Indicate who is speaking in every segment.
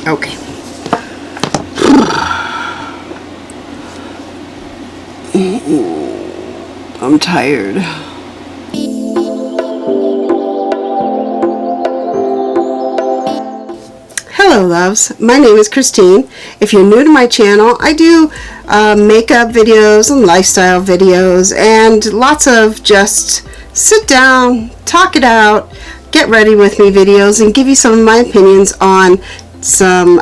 Speaker 1: Okay. I'm tired. Hello loves, my name is Christine. If you're new to my channel, I do makeup videos and lifestyle videos and lots of just sit down, talk it out, get ready with me videos and give you some of my opinions on some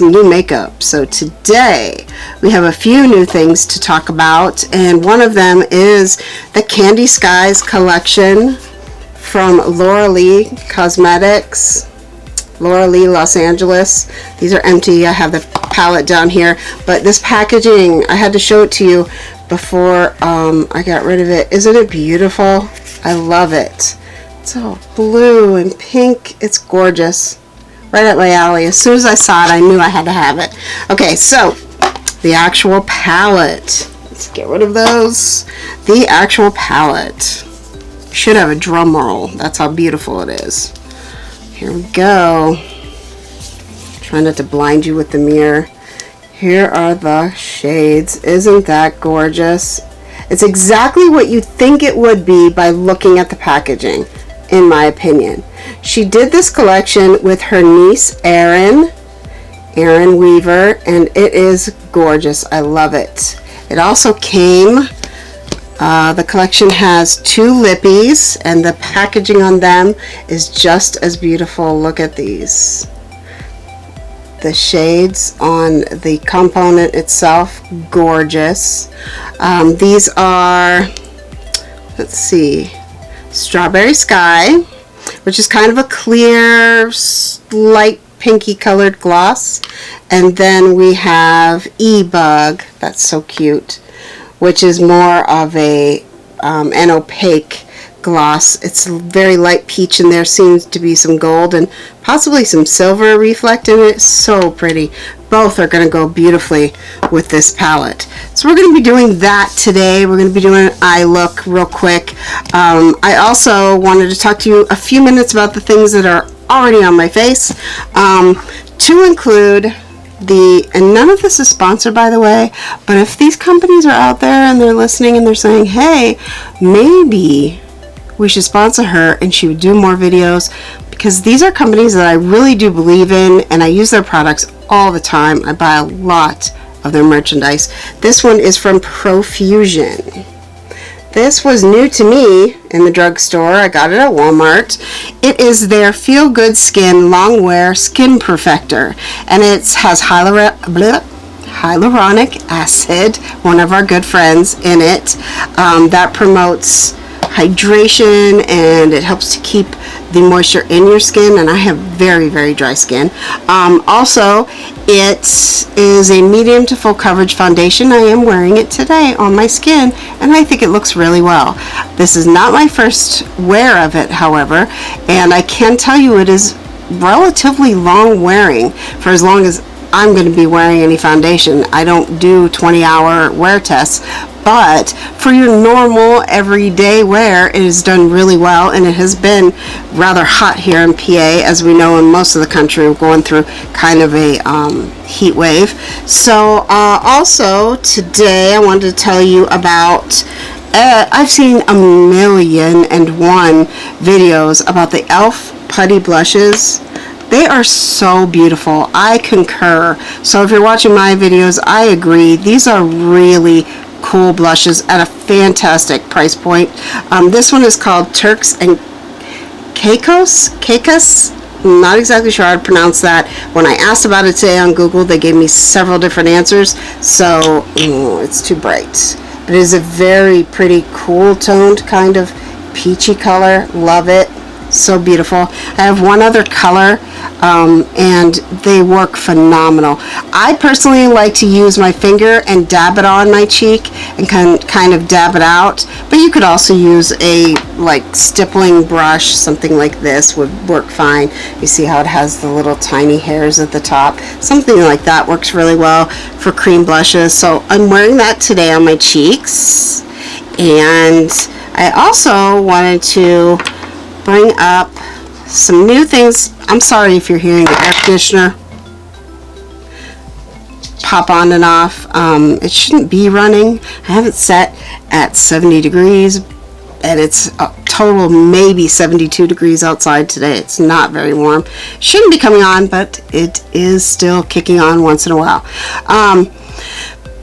Speaker 1: new makeup. So today we have a few new things to talk about, and one of them is the Candy Skies collection from Laura Lee Cosmetics, Laura Lee, Los Angeles. These are empty. I have the palette down here, but this packaging, I had to show it to you before I got rid of it. Isn't it beautiful? I love it. It's all blue and pink. It's gorgeous. Right up my alley. As soon as I saw it, I knew I had to have it. Okay, so the actual palette. Let's get rid of those. The actual palette. Should have a drum roll. That's how beautiful it is. Here we go. Try not to blind you with the mirror. Here are the shades. Isn't that gorgeous? It's exactly what you think it would be by looking at the packaging, in my opinion. She did this collection with her niece Erin Weaver, and it is gorgeous. I love it. It also came, the collection has 2 Lippies, and the packaging on them is just as beautiful. Look at these. The shades on the component itself, gorgeous. These are, let's see, Strawberry Sky, which is kind of a clear, light pinky colored gloss. And then we have E-Bug, that's so cute, which is more of a an opaque gloss. It's very light peach in there, seems to be some gold and possibly some silver reflect in it. So pretty. Both are going to go beautifully with this palette. So we're going to be doing that today. We're going to be doing an eye look real quick. I also wanted to talk to you a few minutes about the things that are already on my face, to include and none of this is sponsored, by the way, but if these companies are out there and they're listening and they're saying, hey, maybe we should sponsor her and she would do more videos, because these are companies that I really do believe in and I use their products all the time. I buy a lot of their merchandise. This one is from Profusion. This was new to me in the drugstore. I got it at Walmart. It is their Feel Good Skin Long Wear Skin Perfector, and it has hyaluronic acid, one of our good friends, in it, that promotes hydration and it helps to keep the moisture in your skin, and I have very, very dry skin. Also, it is a medium to full coverage foundation. I am wearing it today on my skin and I think it looks really well. This is not my first wear of it, however, and I can tell you it is relatively long wearing for as long as I'm going to be wearing any foundation. I don't do 20-hour wear tests, but for your normal everyday wear, it is done really well, and it has been rather hot here in PA, as we know in most of the country. We're going through kind of a heat wave. So also today I wanted to tell you about I've seen 1,000,001 videos about the e.l.f. putty blushes. They are so beautiful. I concur. So if you're watching my videos, I agree. These are really cool blushes at a fantastic price point. This one is called Turks and Caicos. I'm not exactly sure how to pronounce that. When I asked about it today on Google, they gave me several different answers. So it's too bright. But it is a very pretty cool toned kind of peachy color. Love it. So beautiful. I have one other color, and they work phenomenal. I personally like to use my finger and dab it on my cheek and kind of dab it out, but you could also use a stippling brush. Something like this would work fine. You see how it has the little tiny hairs at the top? Something like that works really well for cream blushes. So I'm wearing that today on my cheeks, and I also wanted to bring up some new things. I'm sorry if you're hearing the air conditioner. pop on and off. It shouldn't be running. I have it set at 70 degrees, and it's a total maybe 72 degrees outside today. It's not very warm. Shouldn't be coming on, but it is still kicking on once in a while.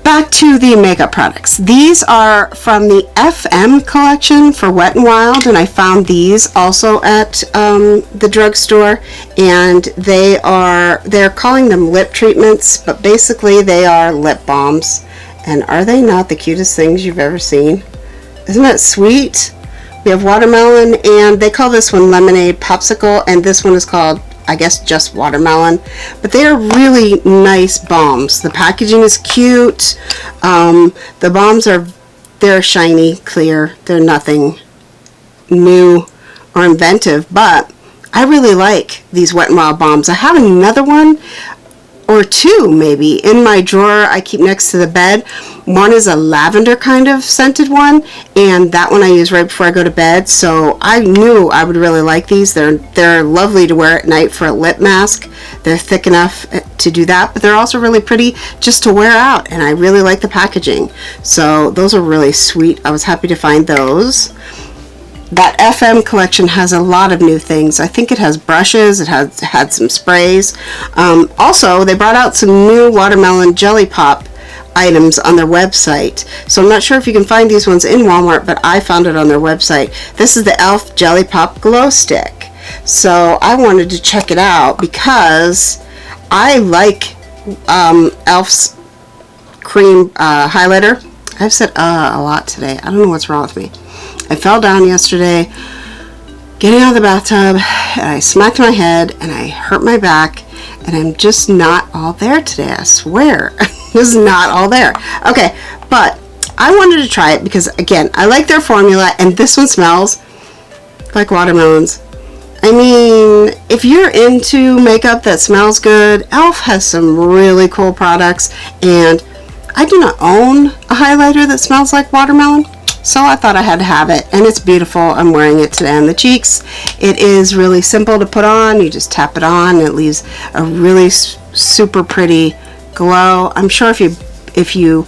Speaker 1: Back to the makeup products. These are from the FM collection for Wet n Wild, and I found these also at the drugstore, and they're calling them lip treatments, but basically they are lip balms. And are they not the cutest things you've ever seen? Isn't that sweet? We have watermelon, and they call this one lemonade popsicle, and this one is called, I guess, just watermelon. But they are really nice balms. The packaging is cute. The balms they're shiny, clear. They're nothing new or inventive, but I really like these Wet n Wild balms. I have another one or two maybe in my drawer I keep next to the bed. One is a lavender kind of scented one, and that one I use right before I go to bed, so I knew I would really like these. They're lovely to wear at night for a lip mask. They're thick enough to do that, but they're also really pretty just to wear out, and I really like the packaging. So those are really sweet. I was happy to find those. That FM collection has a lot of new things. I think it has brushes, it had some sprays. Also, they brought out some new watermelon jelly pop items on their website. So I'm not sure if you can find these ones in Walmart, but I found it on their website. This is the e.l.f. Jelly Pop Glow Stick. So I wanted to check it out because I like e.l.f.'s cream highlighter. I've said a lot today. I don't know what's wrong with me. I fell down yesterday getting out of the bathtub, and I smacked my head and I hurt my back, and I'm just not all there today, I swear. Just not all there. Okay, but I wanted to try it because, again, I like their formula, and this one smells like watermelons. I mean, if you're into makeup that smells good, e.l.f. has some really cool products, and I do not own a highlighter that smells like watermelon, so I thought I had to have it, and it's beautiful. I'm wearing it today on the cheeks. It is really simple to put on. You just tap it on, and it leaves a really super pretty glow. I'm sure if you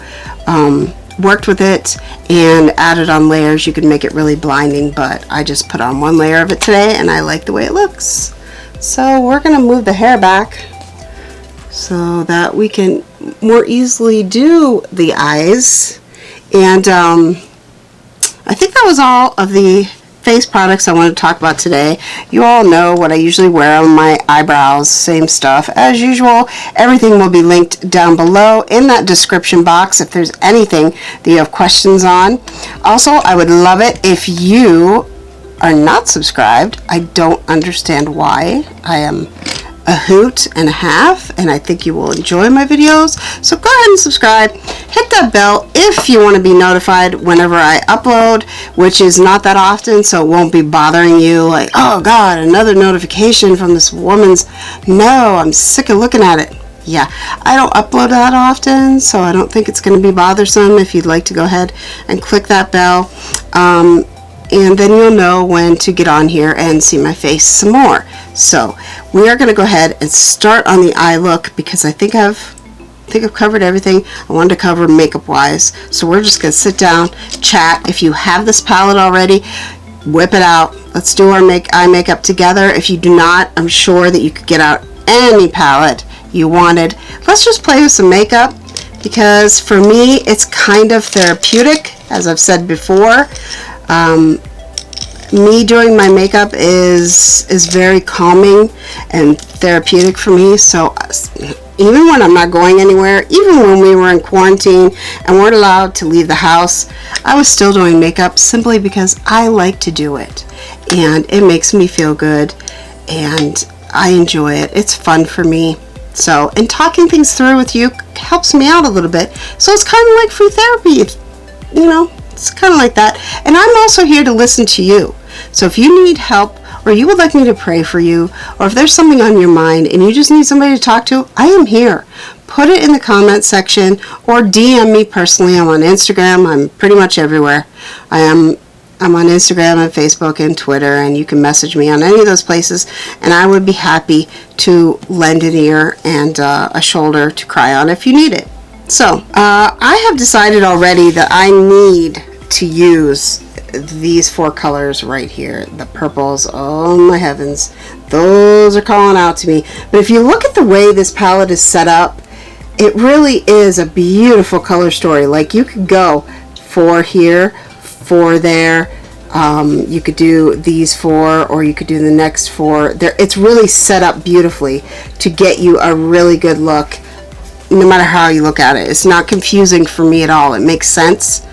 Speaker 1: worked with it and added on layers, you could make it really blinding, but I just put on one layer of it today, and I like the way it looks. So we're going to move the hair back so that we can more easily do the eyes. And I think that was all of the face products I wanted to talk about today. You all know what I usually wear on my eyebrows, same stuff as usual. Everything will be linked down below in that description box if there's anything that you have questions on. Also, I would love it if you are not subscribed. I don't understand why. I am a hoot and a half, and I think you will enjoy my videos. So go ahead and subscribe. Hit that bell if you want to be notified whenever I upload, which is not that often, so it won't be bothering you like, oh God, another notification from this woman's. No, I'm sick of looking at it. Yeah, I don't upload that often, so I don't think it's going to be bothersome if you'd like to go ahead and click that bell. And then you'll know when to get on here and see my face some more. So we are going to go ahead and start on the eye look because I think I've covered everything I wanted to cover makeup wise. So we're just going to sit down, chat. If you have this palette already, whip it out. Let's do our eye makeup together. If you do not, I'm sure that you could get out any palette you wanted. Let's just play with some makeup because for me it's kind of therapeutic, as I've said before. Me doing my makeup is very calming and therapeutic for me. So even when I'm not going anywhere, even when we were in quarantine and weren't allowed to leave the house, I was still doing makeup simply because I like to do it and it makes me feel good and I enjoy it. It's fun for me. So, and talking things through with you helps me out a little bit. So it's kind of like free therapy, you know. It's kind of like that. And I'm also here to listen to you. So if you need help or you would like me to pray for you, or if there's something on your mind and you just need somebody to talk to, I am here. Put it in the comment section or DM me personally. I'm on Instagram. I'm pretty much everywhere. I am I'm on Instagram and Facebook and Twitter, and you can message me on any of those places, and I would be happy to lend an ear and a shoulder to cry on if you need it. So, I have decided already that I need to use these 4 colors right here. The purples, oh my heavens, those are calling out to me. But if you look at the way this palette is set up, it really is a beautiful color story. Like, you could go 4 here, 4 there, you could do these 4, or you could do the next 4 there. It's really set up beautifully to get you a really good look, no matter how you look at it. It's not confusing for me at all. It makes sense,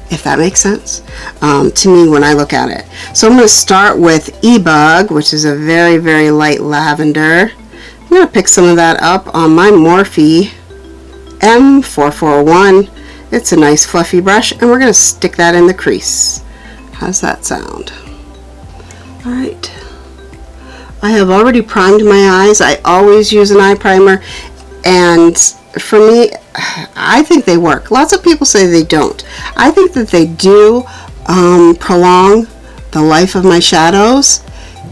Speaker 1: if that makes sense, to me when I look at it. So I'm going to start with E-Bug, which is a very, very light lavender. I'm going to pick some of that up on my Morphe M441. It's a nice fluffy brush, and we're going to stick that in the crease. How's that sound? Alright. I have already primed my eyes. I always use an eye primer, and for me, I think they work. Lots of people say they don't. I think that they do prolong the life of my shadows.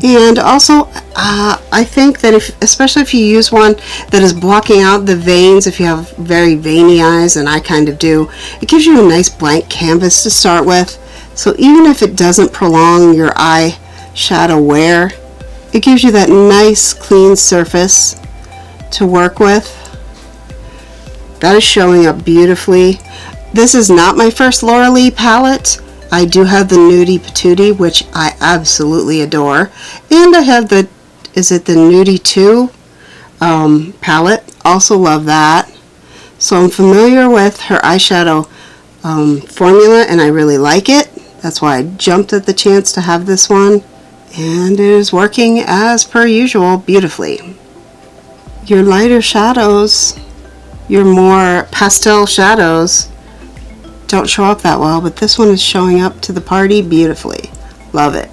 Speaker 1: And also, I think that especially if you use one that is blocking out the veins, if you have very veiny eyes, and I kind of do, it gives you a nice blank canvas to start with. So even if it doesn't prolong your eye shadow wear, it gives you that nice clean surface to work with. That is showing up beautifully. This is not my first Laura Lee palette. I do have the Nudie Patootie, which I absolutely adore. And I have the, is it the Nudie 2 palette? Also love that. So I'm familiar with her eyeshadow formula, and I really like it. That's why I jumped at the chance to have this one. And it is working as per usual beautifully. Your lighter shadows, your more pastel shadows, don't show up that well, but this one is showing up to the party beautifully. Love it.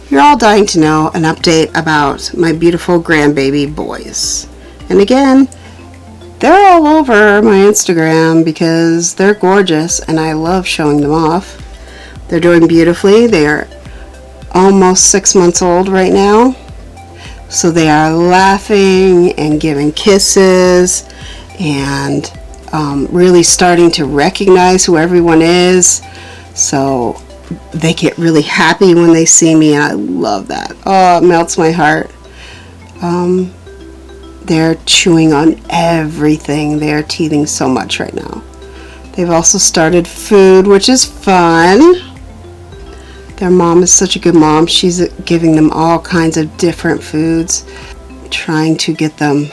Speaker 1: You're all dying to know an update about my beautiful grandbaby boys. And again, they're all over my Instagram because they're gorgeous and I love showing them off. They're doing beautifully. They are almost 6 months old right now. So they are laughing and giving kisses and really starting to recognize who everyone is. So they get really happy when they see me, and I love that. Oh, it melts my heart. They're chewing on everything. They're teething so much right now. They've also started food, which is fun. Their mom is such a good mom. She's giving them all kinds of different foods, trying to get them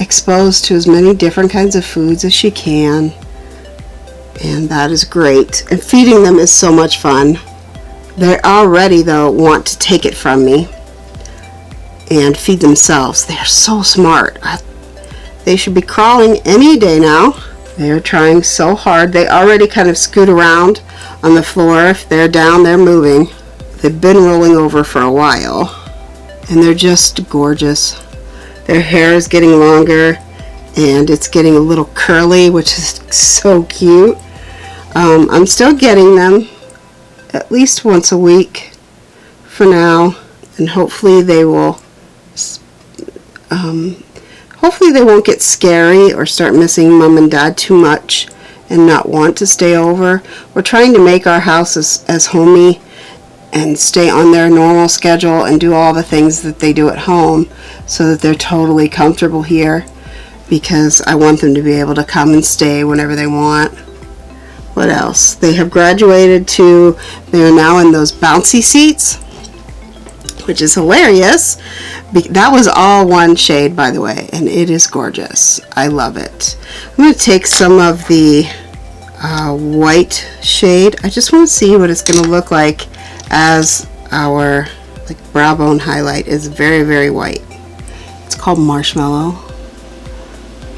Speaker 1: exposed to as many different kinds of foods as she can, and that is great. And feeding them is so much fun. They already, though, want to take it from me and feed themselves. They're so smart. They should be crawling any day now. They're trying so hard. They already kind of scoot around on the floor. If they're down, they're moving. They've been rolling over for a while, and they're just gorgeous. Their hair is getting longer and it's getting a little curly, which is so cute. I'm still getting them at least once a week for now, and hopefully they will hopefully they won't get scary or start missing mom and dad too much and not want to stay over. We're trying to make our house as homey and stay on their normal schedule and do all the things that they do at home so that they're totally comfortable here, because I want them to be able to come and stay whenever they want. What else? They have graduated to, they're now in those bouncy seats, which is hilarious. That was all one shade, by the way, and it is gorgeous. I love it. I'm going to take some of the white shade. I just want to see what it's going to look like as our brow bone highlight is very, very white. It's called Marshmallow.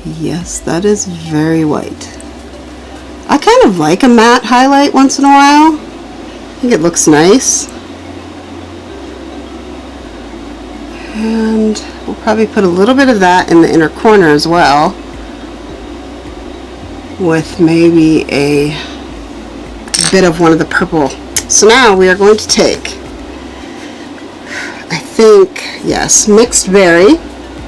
Speaker 1: Yes, that is very white. I kind of like a matte highlight once in a while. I think it looks nice. And we'll probably put a little bit of that in the inner corner as well, with maybe a bit of one of the purple So now we are going to take, I think, yes, Mixed Berry,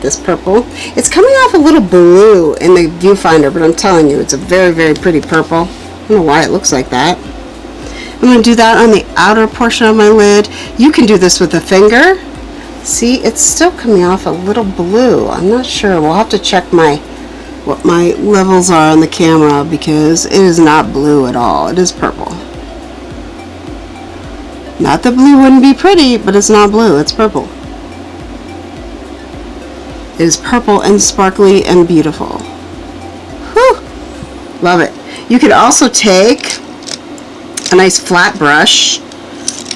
Speaker 1: this purple. It's coming off a little blue in the viewfinder, but I'm telling you, it's a very, very pretty purple. I don't know why it looks like that. I'm going to do that on the outer portion of my lid. You can do this with a finger. See, it's still coming off a little blue. I'm not sure. We'll have to check what my levels are on the camera, because it is not blue at all. It is purple. Not that blue wouldn't be pretty, but it's not blue. It's purple. It is purple and sparkly and beautiful. Whew! Love it. You could also take a nice flat brush,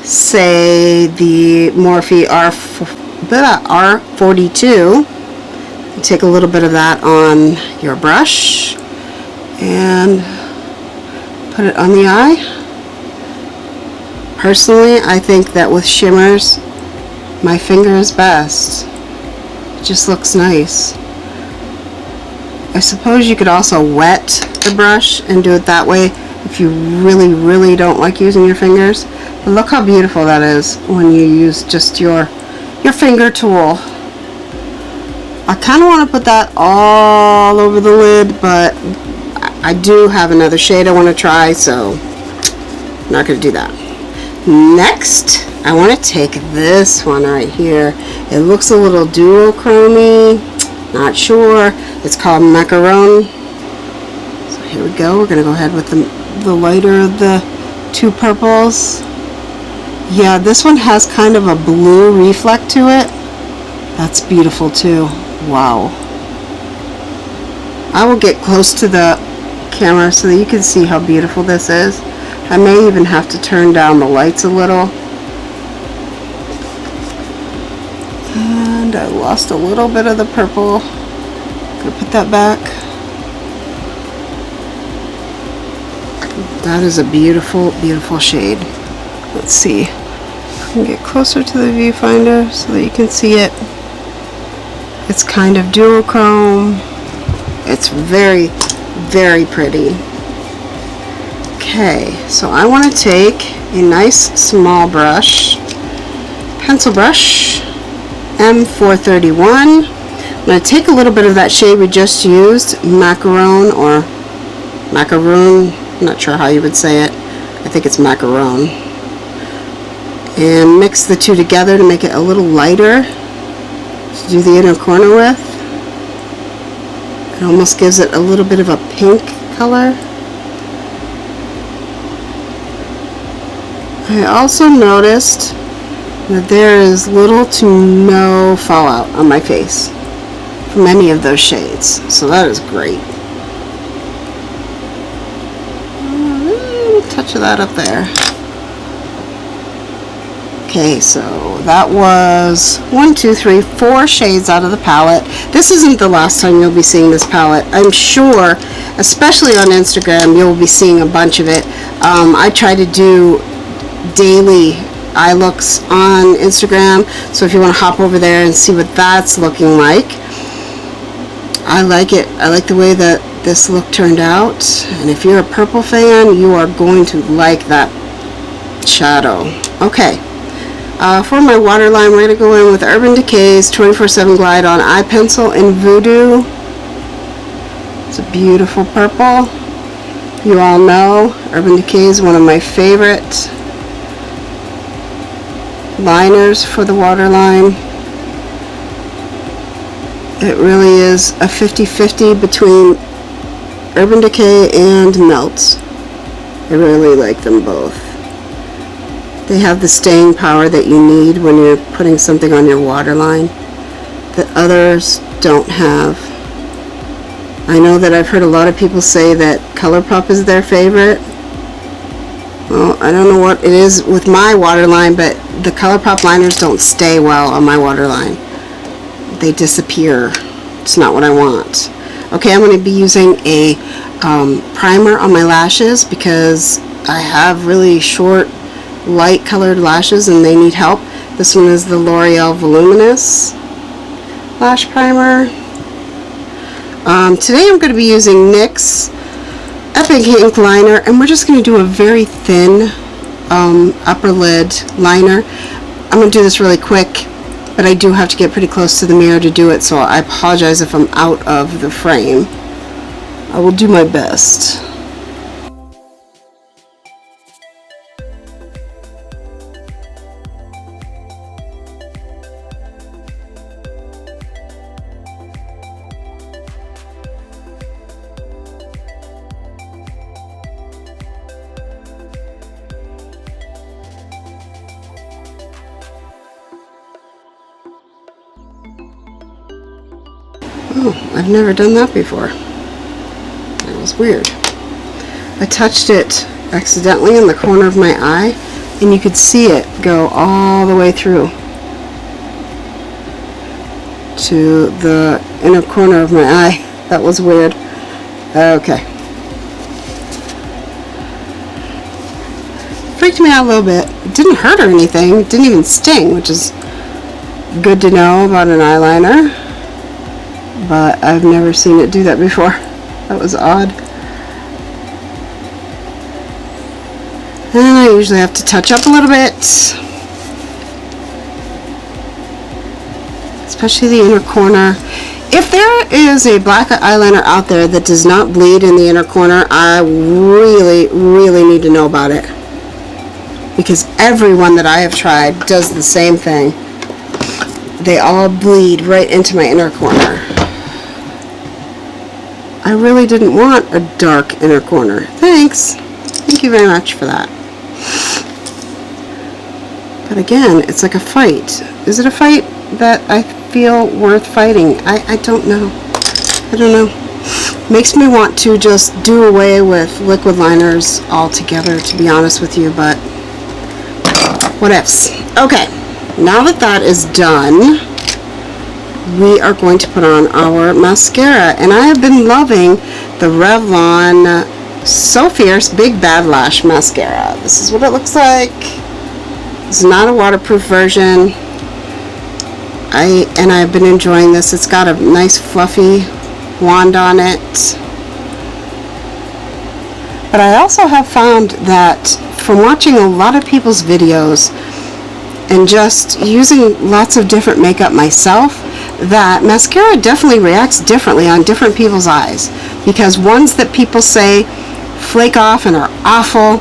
Speaker 1: say the Morphe R42, and take a little bit of that on your brush and put it on the eye. Personally, I think that with shimmers, my finger is best. It just looks nice. I suppose you could also wet the brush and do it that way if you really, really don't like using your fingers. But look how beautiful that is when you use just your finger tool. I kind of want to put that all over the lid, but I do have another shade I want to try, so I'm not going to do that. Next, I want to take this one right here. It looks a little duochrome-y, not sure. It's called Macaron. So here we go. We're going to go ahead with the lighter of the two purples. Yeah, this one has kind of a blue reflect to it. That's beautiful too. Wow. I will get close to the camera so that you can see how beautiful this is. I may even have to turn down the lights a little. And I lost a little bit of the purple. I'm gonna put that back. That is a beautiful, beautiful shade. Let's see. I can get closer to the viewfinder so that you can see it. It's kind of duochrome. It's very, very pretty. Okay, so I want to take a nice small brush, pencil brush, M431. I'm going to take a little bit of that shade we just used, Macaron or Macaroon, I'm not sure how you would say it. I think it's Macaron. And mix the two together to make it a little lighter to do the inner corner with. It almost gives it a little bit of a pink color. I also noticed that there is little to no fallout on my face from any of those shades, so that is great. A touch of that up there. Okay, so that was 4 shades out of the palette. This isn't the last time you'll be seeing this palette. I'm sure, especially on Instagram, you'll be seeing a bunch of it. I try to do daily eye looks on Instagram, so if you want to hop over there and see what that's looking like. I like it. I like the way that this look turned out, and if you're a purple fan, you are going to like that shadow. Okay, for my waterline, we're going to go in with Urban Decay's 24/7 Glide On Eye Pencil in Voodoo. It's a beautiful purple. You all know Urban Decay is one of my favorite liners for the waterline. It really is a 50-50 between Urban Decay and Melts. I really like them both. They have the staying power that you need when you're putting something on your waterline that others don't have. I know that I've heard a lot of people say that ColourPop is their favorite. Well, I don't know what it is with my waterline, but the ColourPop liners don't stay well on my waterline. They disappear. It's not what I want. Okay, I'm going to be using a primer on my lashes because I have really short, light colored lashes and they need help. This one is the L'Oreal Voluminous Lash Primer. Today I'm going to be using NYX Epic Ink Liner, and we're just going to do a very thin upper lid liner. I'm going to do this really quick, but I do have to get pretty close to the mirror to do it, so I apologize if I'm out of the frame. I will do my best. Oh, I've never done that before. That was weird. I touched it accidentally in the corner of my eye, and you could see it go all the way through to the inner corner of my eye. That was weird. Okay. Freaked me out a little bit. It didn't hurt or anything. It didn't even sting, which is good to know about an eyeliner. But I've never seen it do that before. That was odd. And I usually have to touch up a little bit, especially the inner corner. If there is a black eyeliner out there that does not bleed in the inner corner, I really, really need to know about it, because everyone that I have tried does the same thing. They all bleed right into my inner corner. I really didn't want a dark inner corner. Thanks. Thank you very much for that. But again, it's like a fight. Is it a fight that I feel worth fighting? I don't know. I don't know. Makes me want to just do away with liquid liners altogether, to be honest with you, but what ifs. Okay, now that that is done, we are going to put on our mascara, and I have been loving the Revlon So Fierce Big Bad Lash Mascara. This is what it looks like. It's not a waterproof version. I've been enjoying this. It's got a nice fluffy wand on it. But I also have found that from watching a lot of people's videos and just using lots of different makeup myself, that mascara definitely reacts differently on different people's eyes, because ones that people say flake off and are awful,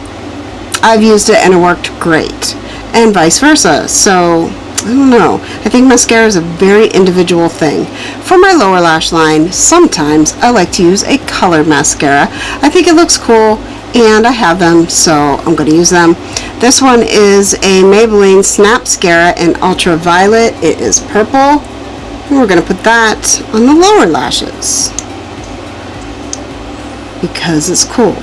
Speaker 1: I've used it and it worked great, and vice versa. So I don't know. I think mascara is a very individual thing. For my lower lash line, sometimes I like to use a colored mascara. I think it looks cool, and I have them, so I'm going to use them. This one is a Maybelline Snap Mascara in Ultraviolet. It is purple. And we're going to put that on the lower lashes because it's cool.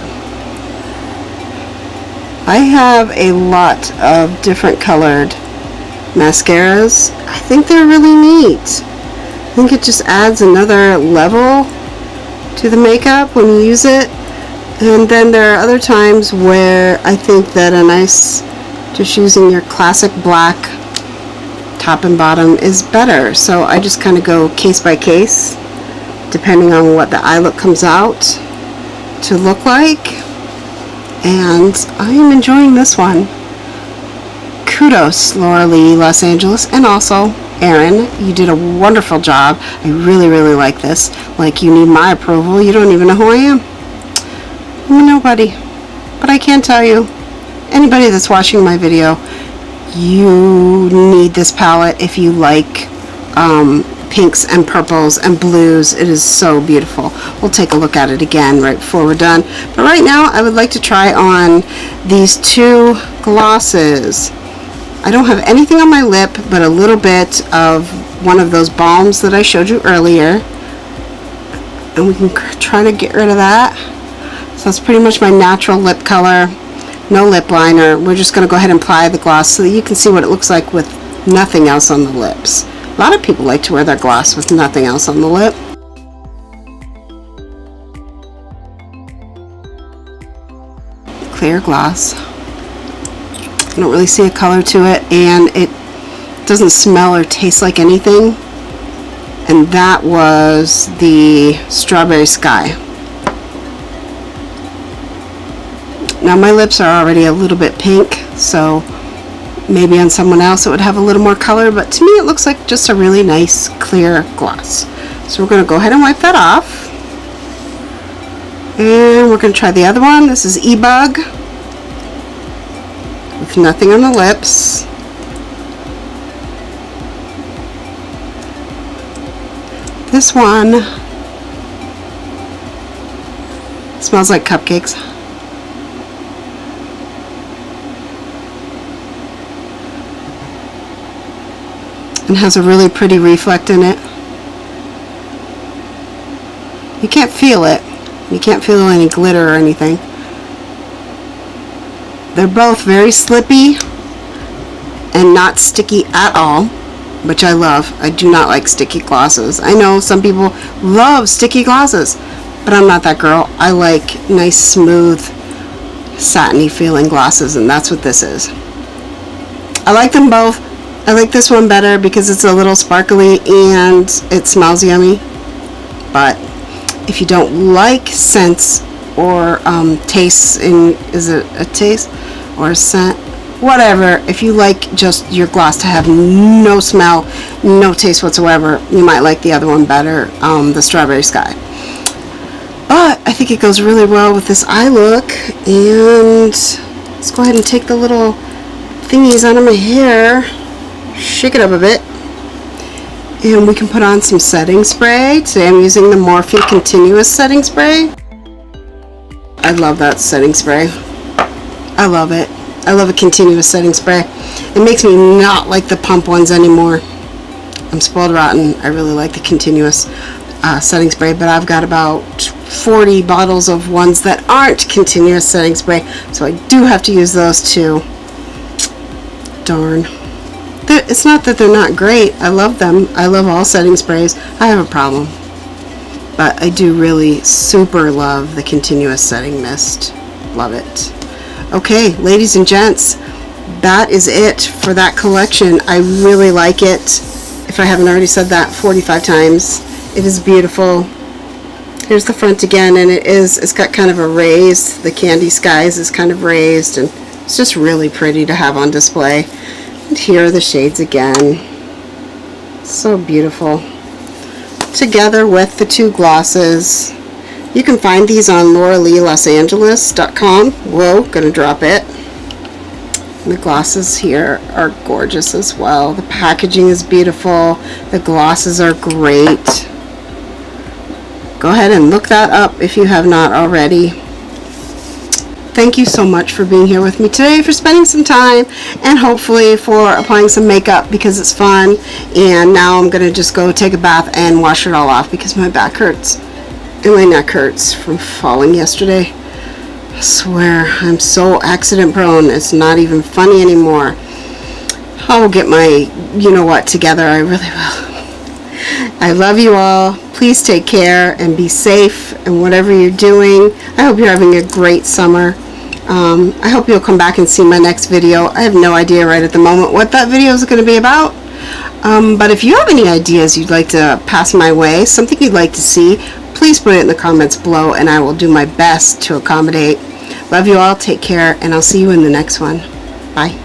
Speaker 1: I have a lot of different colored mascaras. I think they're really neat. I think it just adds another level to the makeup when you use it. And then there are other times where I think that a nice, just using your classic black top and bottom is better. So I just kind of go case by case, depending on what the eye look comes out to look like. And I am enjoying this one. Kudos, Laura Lee, Los Angeles, and also Erin. You did a wonderful job. I really, really like this. Like, you need my approval. You don't even know who I am. I'm a nobody. But I can tell you, anybody that's watching my video, you need this palette if you like pinks and purples and blues. It is so beautiful. We'll take a look at it again right before we're done. But right now, I would like to try on these two glosses. I don't have anything on my lip but a little bit of one of those balms that I showed you earlier. And we can try to get rid of that. So that's pretty much my natural lip color. No lip liner. We're just going to go ahead and apply the gloss so that you can see what it looks like with nothing else on the lips. A lot of people like to wear their gloss with nothing else on the lip. Clear gloss. I don't really see a color to it, and it doesn't smell or taste like anything. And that was the Strawberry Sky. Now my lips are already a little bit pink, so maybe on someone else it would have a little more color, but to me it looks like just a really nice clear gloss. So we're going to go ahead and wipe that off. And we're going to try the other one. This is E-Bug with nothing on the lips. This one smells like cupcakes. And has a really pretty reflect in it. You can't feel it. You can't feel any glitter or anything. They're both very slippy and not sticky at all, which I love. I do not like sticky glosses. I know some people love sticky glosses, but I'm not that girl. I like nice, smooth, satiny feeling glosses, and that's what this is. I like them both. I like this one better because it's a little sparkly and it smells yummy. But if you don't like scents or tastes in, is it a taste or a scent? Whatever. If you like just your gloss to have no smell, no taste whatsoever, you might like the other one better, the Strawberry Sky. But I think it goes really well with this eye look. And let's go ahead and take the little thingies out of my hair, shake it up a bit, and we can put on some setting spray. Today I'm using the Morphe Continuous Setting Spray. I love that setting spray. I love it. I love a continuous setting spray. It makes me not like the pump ones anymore. I'm spoiled rotten. I really like the continuous setting spray, but I've got about 40 bottles of ones that aren't continuous setting spray, so I do have to use those too. Darn. It's not that they're not great. I love them. I love all setting sprays. I have a problem. But I do really super love the continuous setting mist. Love it. Okay, ladies and gents, that is it for that collection. I really like it. If I haven't already said that 45 times. It is beautiful. Here's the front again, and it's got kind of a raised, the Candy Skies is kind of raised, and it's just really pretty to have on display. And here are the shades again. So beautiful. Together with the two glosses. You can find these on lauraleelosangeles.com. Whoa, gonna drop it. And the glosses here are gorgeous as well. The packaging is beautiful. The glosses are great. Go ahead and look that up if you have not already. Thank you so much for being here with me today, for spending some time, and hopefully for applying some makeup because it's fun. And now I'm going to just go take a bath and wash it all off because my back hurts and my neck hurts from falling yesterday. I swear, I'm so accident prone, it's not even funny anymore. I will get my you-know-what together, I really will. I love you all. Please take care and be safe in whatever you're doing. I hope you're having a great summer. I hope you'll come back and see my next video. I have no idea right at the moment what that video is going to be about. But if you have any ideas you'd like to pass my way, something you'd like to see, please put it in the comments below and I will do my best to accommodate. Love you all. Take care, and I'll see you in the next one. Bye.